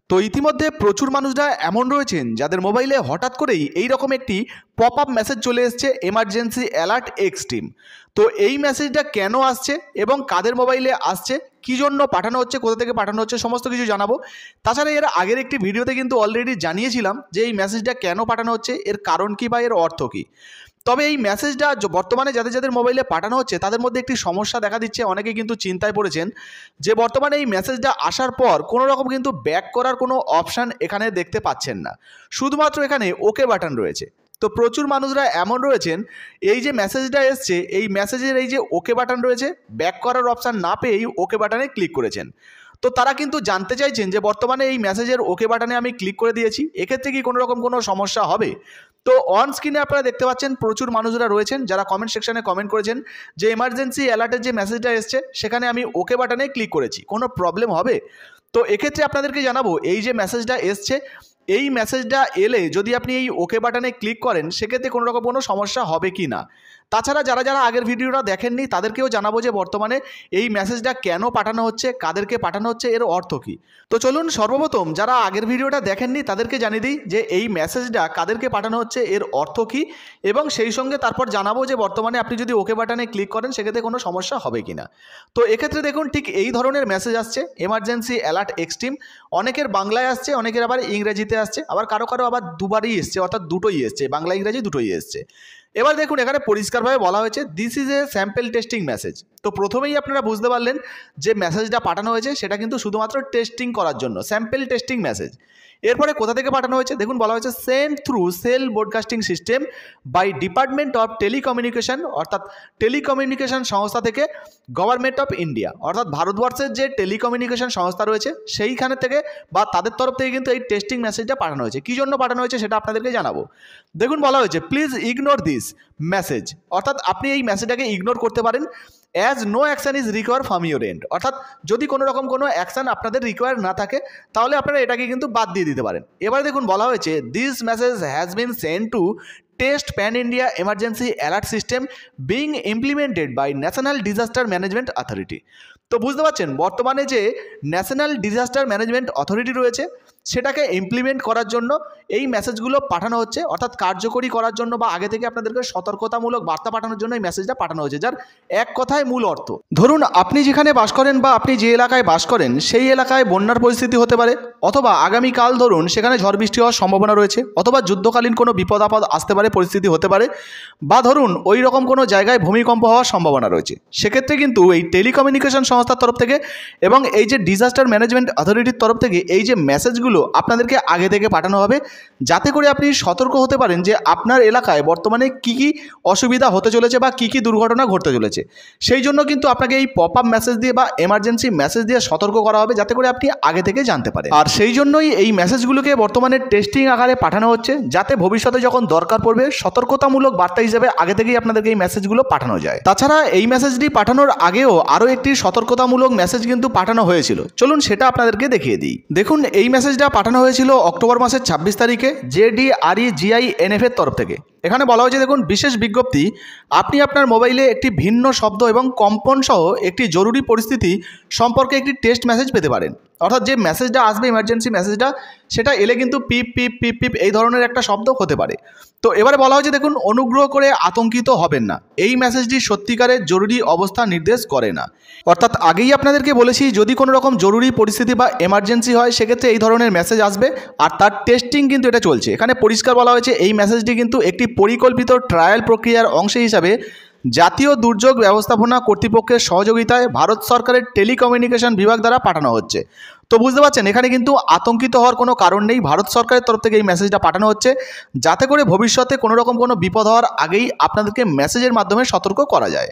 তো ইতিমধ্যে প্রচুর মানুষরা এমন রয়েছেন যাদের মোবাইলে হঠাৎ করেই এই রকম একটি পপ আপ মেসেজ চলে এসছে, এমার্জেন্সি অ্যালার্ট এক্সট্রিম। তো এই মেসেজটা কেন আসছে এবং কাদের মোবাইলে আসছে, কী জন্য পাঠানো হচ্ছে, কোথা থেকে পাঠানো হচ্ছে, সমস্ত কিছু জানাবো। তাছাড়া এর আগের একটি ভিডিওতে কিন্তু অলরেডি জানিয়েছিলাম যে এই মেসেজটা কেন পাঠানো হচ্ছে, এর কারণ কী বা এর অর্থ কী। তবে এই মেসেজটা বর্তমানে যাদের যাদের মোবাইলে পাঠানো হচ্ছে তাদের মধ্যে একটি সমস্যা দেখা দিচ্ছে। অনেকেই কিন্তু চিন্তায় পড়েছেন যে বর্তমানে এই মেসেজটা আসার পর কোনো রকম কিন্তু ব্যাক করার কোনো অপশান এখানে দেখতে পাচ্ছেন না, শুধুমাত্র এখানে ওকে বাটন রয়েছে। তো প্রচুর মানুষরা এমন রয়েছেন, এই যে মেসেজটা এসছে এই মেসেজের এই যে ওকে বাটন রয়েছে, ব্যাক করার অপশান না পেয়েই ওকে বাটনে ক্লিক করেছেন। তো তারা কিন্তু জানতে চাইছেন যে বর্তমানে এই মেসেজের ওকে বাটনে আমি ক্লিক করে দিয়েছি, এক্ষেত্রে কি কোনো রকম কোনো সমস্যা হবে। তো অন স্ক্রিনে আপনারা দেখতে পাচ্ছেন প্রচুর মানুষরা রয়েছেন যারা কমেন্ট সেকশনে কমেন্ট করেছেন যে এমার্জেন্সি অ্যালার্টের যে মেসেজটা এসছে সেখানে আমি ওকে বাটনে ক্লিক করেছি, কোনো প্রবলেম হবে। তো এক্ষেত্রে আপনাদেরকে জানাবো এই যে মেসেজটা এসছে এই মেসেজটা এলে যদি আপনি এই ওকে বাটনে ক্লিক করেন সেক্ষেত্রে কোনো রকম কোনো সমস্যা হবে কি না। তাছাড়া যারা যারা আগের ভিডিওটা দেখেননি তাদেরকেও জানাবো যে বর্তমানে এই মেসেজটা কেন পাঠানো হচ্ছে, কাদেরকে পাঠানো হচ্ছে, এর অর্থ কী। তো চলুন সর্বপ্রথম যারা আগের ভিডিওটা দেখেননি তাদেরকে জানিয়ে দিই যে এই মেসেজটা কাদেরকে পাঠানো হচ্ছে, এর অর্থ কী, এবং সেই সঙ্গে তারপর জানাবো যে বর্তমানে আপনি যদি ওকে বাটনে ক্লিক করেন সেক্ষেত্রে কোনো সমস্যা হবে কি না। তো এক্ষেত্রে দেখুন ঠিক এই ধরনের মেসেজ আসছে, এমার্জেন্সি অ্যালার্ট এক্সট্রিম। অনেকের বাংলায় আসছে, অনেকের আবার ইংরেজিতে আসছে, আবার কারো কারো আবার দুবারই এসছে, অর্থাৎ দুটোই এসছে, বাংলা ইংরেজি দুটোই এসছে। এবার দেখুন এখানে পরিষ্কারভাবে বলা হয়েছে this is a sample testing message. তো প্রথমেই আপনারা বুঝতে পারলেন যে মেসেজটা পাঠানো হয়েছে সেটা কিন্তু শুধুমাত্র টেস্টিং করার জন্য, স্যাম্পল টেস্টিং মেসেজ। এরপরে কোথা থেকে পাঠানো হয়েছে দেখুন বলা হয়েছে send through cell broadcasting system by department of telecommunication, অর্থাৎ টেলিকমিউনিকেশন সংস্থা থেকে গভর্নমেন্ট অফ ইন্ডিয়া, অর্থাৎ ভারতবর্ষের যে টেলিকমিউনিকেশন সংস্থা রয়েছে সেইখানে থেকে বা তাদের তরফ থেকে কিন্তু এই টেস্টিং মেসেজটা পাঠানো হয়েছে। কী জন্য পাঠানো হয়েছে সেটা আপনাদেরকে জানাবো। দেখুন বলা হয়েছে প্লিজ ইগনোর দিস মেসেজ, অর্থাৎ আপনি এই মেসেজটাকে ইগনোর করতে পারেন as no action is require from your end, অর্থাৎ যদি কোনো রকম কোনো অ্যাকশান আপনাদের রিকোয়ার না থাকে তাহলে আপনারা এটাকে কিন্তু বাদ দিয়ে দিতে পারেন। এবারে দেখুন বলা হয়েছে this message has been send to test pan India emergency alert system being implemented by national disaster management authority. তো বুঝতে পারছেন বর্তমানে যে ন্যাশনাল ডিজাস্টার ম্যানেজমেন্ট অথরিটি রয়েছে সেটাকে ইমপ্লিমেন্ট করার জন্য এই মেসেজগুলো পাঠানো হচ্ছে, অর্থাৎ কার্যকরী করার জন্য বা আগে থেকে আপনাদেরকে সতর্কতামূলক বার্তা পাঠানোর জন্য এই মেসেজটা পাঠানো হয়েছে, যার এক কথায় মূল অর্থ ধরুন আপনি যেখানে বাস করেন বা আপনি যে এলাকায় বাস করেন সেই এলাকায় বন্যার পরিস্থিতি হতে পারে, অথবা আগামীকাল ধরুন সেখানে ঝড় বৃষ্টি হওয়ার সম্ভাবনা রয়েছে, অথবা যুদ্ধকালীন কোনো বিপদ আপদ আসতে পারে, পরিস্থিতি হতে পারে, বা ধরুন ওই রকম কোনো জায়গায় ভূমিকম্প হওয়ার সম্ভাবনা রয়েছে। সেক্ষেত্রে কিন্তু এই টেলিকমিউনিকেশন সংস্থার তরফ থেকে এবং এই যে ডিজাস্টার ম্যানেজমেন্ট অথরিটির তরফ থেকে এই যে মেসেজগুলো আপনাদেরকে আগে থেকে পাঠানো হবে, যাতে করে আপনি সতর্ক হতে পারেন যে আপনার এলাকায় বর্তমানে কী কী অসুবিধা হতে চলেছে বা কী কী দুর্ঘটনা ঘটতে চলেছে। সেই জন্য কিন্তু আপনাকে এই পপ আপ মেসেজ দিয়ে বা এমার্জেন্সি মেসেজ দিয়ে সতর্ক করা হবে, যাতে করে আপনি আগে থেকে জানতে পারেন। আর সেই জন্যই এই মেসেজগুলোকে বর্তমানে টেস্টিং আকারে পাঠানো হচ্ছে, যাতে ভবিষ্যতে যখন দরকার পড়বে সতর্কতামূলক বার্তা হিসেবে আগে থেকেই আপনাদেরকে এই মেসেজগুলো পাঠানো যায়। তাছাড়া এই মেসেজটি পাঠানোর আগেও আরও একটি সতর্কতামূলক মেসেজ কিন্তু পাঠানো হয়েছিল, চলুন সেটা আপনাদেরকে দেখিয়ে দিই। দেখুন এই মেসেজটা পাঠানো হয়েছিল অক্টোবর মাসের 26 তারিখে JDREGINF এর তরফ থেকে। এখানে বলা হয়েছে দেখুন বিশেষ বিজ্ঞপ্তি, আপনি আপনার মোবাইলে একটি ভিন্ন শব্দ এবং কম্পন সহ একটি জরুরি পরিস্থিতি সম্পর্কে একটি টেক্সট মেসেজ পেতে পারেন। অর্থাৎ যে মেসেজটা আসবে ইমার্জেন্সি মেসেজটা সেটা এলে কিন্তু পিপ পিপ পিপ পিপ এই ধরনের একটা শব্দ হতে পারে। তো এবারে বলা হয়েছে দেখুন অনুগ্রহ করে আতঙ্কিত হবেন না, এই মেসেজটি সত্যিকারের জরুরি অবস্থা নির্দেশ করে না। অর্থাৎ আগেই আপনাদেরকে বলেছি যদি কোনো রকম জরুরি পরিস্থিতি বা এমার্জেন্সি হয় সেক্ষেত্রে এই ধরনের মেসেজ আসবে, আর তার টেস্টিং কিন্তু এটা চলছে। এখানে পরিষ্কার বলা হয়েছে এই মেসেজটি কিন্তু একটি পরিকল্পিত ট্রায়াল প্রক্রিয়ার অংশ হিসাবে জাতীয় দুর্যোগ ব্যবস্থাপনা কর্তৃপক্ষের সহযোগিতায় ভারত সরকারের টেলিকমিউনিকেশন বিভাগ দ্বারা পাঠানো হচ্ছে। তো বুঝতে পারছেন এখানে কিন্তু আতঙ্কিত হওয়ার কোনো কারণ নেই, ভারত সরকারের তরফ থেকে এই মেসেজটা পাঠানো হচ্ছে যাতে করে ভবিষ্যতে কোনো রকম কোনো বিপদ হওয়ার আগেই আপনাদেরকে মেসেজের মাধ্যমে সতর্ক করা যায়।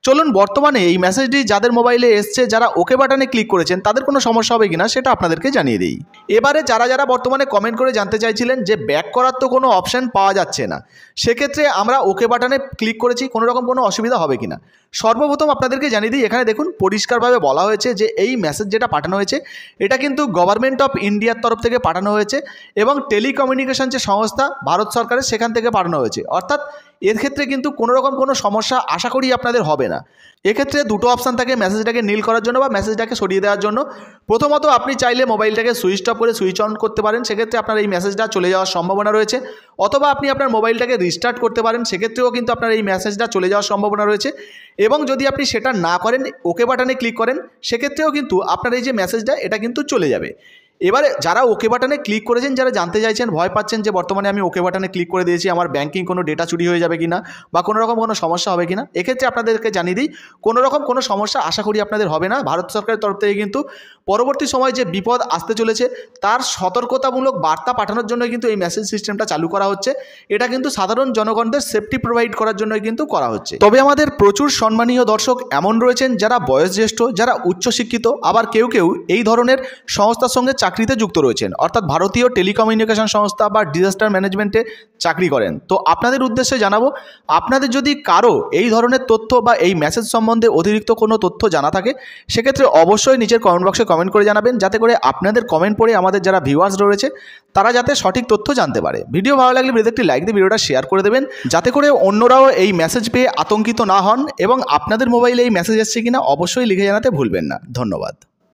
চলুন বর্তমানে এই মেসেজটি যাদের মোবাইলে এসছে, যারা ওকে বাটনে ক্লিক করেছেন তাদের কোনো সমস্যা হবে কিনা সেটা আপনাদেরকে জানিয়ে দিই। এবারে যারা যারা বর্তমানে কমেন্ট করে জানতে চাইছিলেন যে ব্যাক করার তো কোনো অপশান পাওয়া যাচ্ছে না, সেক্ষেত্রে আমরা ওকে বাটনে ক্লিক করেছি, কোনো রকম কোনো অসুবিধা হবে কিনা। সর্বপ্রথম আপনাদেরকে জানিয়ে দিই এখানে দেখুন পরিষ্কারভাবে বলা হয়েছে যে এই মেসেজ যেটা পাঠানো হয়েছে এটা কিন্তু গভর্নমেন্ট অফ ইন্ডিয়ার তরফ থেকে পাঠানো হয়েছে এবং টেলিকমিউনিকেশন যে সংস্থা ভারত সরকারের সেখান থেকে পাঠানো হয়েছে, অর্থাৎ এর ক্ষেত্রে কিন্তু কোনোরকম কোনো সমস্যা আশা করি আপনাদের হবে না। এক্ষেত্রে দুটো অপশান থাকে মেসেজটাকে নীল করার জন্য বা মেসেজটাকে সরিয়ে দেওয়ার জন্য। প্রথমত আপনি চাইলে মোবাইলটাকে সুইচ অফ করে সুইচ অন করতে পারেন, সেক্ষেত্রে আপনার এই মেসেজটা চলে যাওয়ার সম্ভাবনা রয়েছে। অথবা আপনি আপনার মোবাইলটাকে রিস্টার্ট করতে পারেন, সেক্ষেত্রেও কিন্তু আপনার এই মেসেজটা চলে যাওয়ার সম্ভাবনা রয়েছে। এবং যদি আপনি সেটা না করেন, ওকে বাটনে ক্লিক করেন, সেক্ষেত্রেও কিন্তু আপনার এই যে মেসেজটা এটা কিন্তু চলে যাবে। এবারে যারা ওকে বাটনে ক্লিক করেছেন, যারা জানতে চাইছেন, ভয় পাচ্ছেন যে বর্তমানে আমি ওকে বাটনে ক্লিক করে দিয়েছি, আমার ব্যাংকিং কোনো ডেটা চুরি হয়ে যাবে কিনা বা কোনো রকম কোনো সমস্যা হবে কিনা, এক্ষেত্রে আপনাদেরকে জানিয়ে দিই কোনো রকম কোনো সমস্যা আশা করি আপনাদের হবে না। ভারত সরকারের তরফ থেকে কিন্তু পরবর্তী সময় যে বিপদ আসতে চলেছে তার সতর্কতামূলক বার্তা পাঠানোর জন্য কিন্তু এই মেসেজ সিস্টেমটা চালু করা হচ্ছে। এটা কিন্তু সাধারণ জনগণদের সেফটি প্রোভাইড করার জন্যই কিন্তু করা হচ্ছে। তবে আমাদের প্রচুর সম্মানীয় দর্শক এমন রয়েছেন যারা বয়োজ্যেষ্ঠ, যারা উচ্চশিক্ষিত, আবার কেউ কেউ এই ধরনের সংস্থার সঙ্গে চাকরিতে যুক্ত রয়েছেন, অর্থাৎ ভারতীয় টেলিকমিউনিকেশন সংস্থা বা ডিজাস্টার ম্যানেজমেন্টে চাকরি করেন। তো আপনাদের উদ্দেশ্যে জানাবো, আপনাদের যদি কারো এই ধরনের তথ্য বা এই মেসেজ সম্বন্ধে অতিরিক্ত কোনো তথ্য জানা থাকে, সেক্ষেত্রে অবশ্যই নিচের কমেন্ট বক্সে কমেন্ট করে জানাবেন, যাতে করে আপনাদের কমেন্ট পড়ে আমাদের যারা ভিউয়ার্স রয়েছে তারা যাতে সঠিক তথ্য জানতে পারে। ভিডিও ভালো লাগলে ভিডিওতে একটি লাইক দিয়ে ভিডিওটা শেয়ার করে দেবেন, যাতে করে অন্যরাও এই মেসেজ পেয়ে আতঙ্কিত না হন। এবং আপনাদের মোবাইলে এই মেসেজ এসছে কিনা অবশ্যই লিখে জানাতে ভুলবেন না। ধন্যবাদ।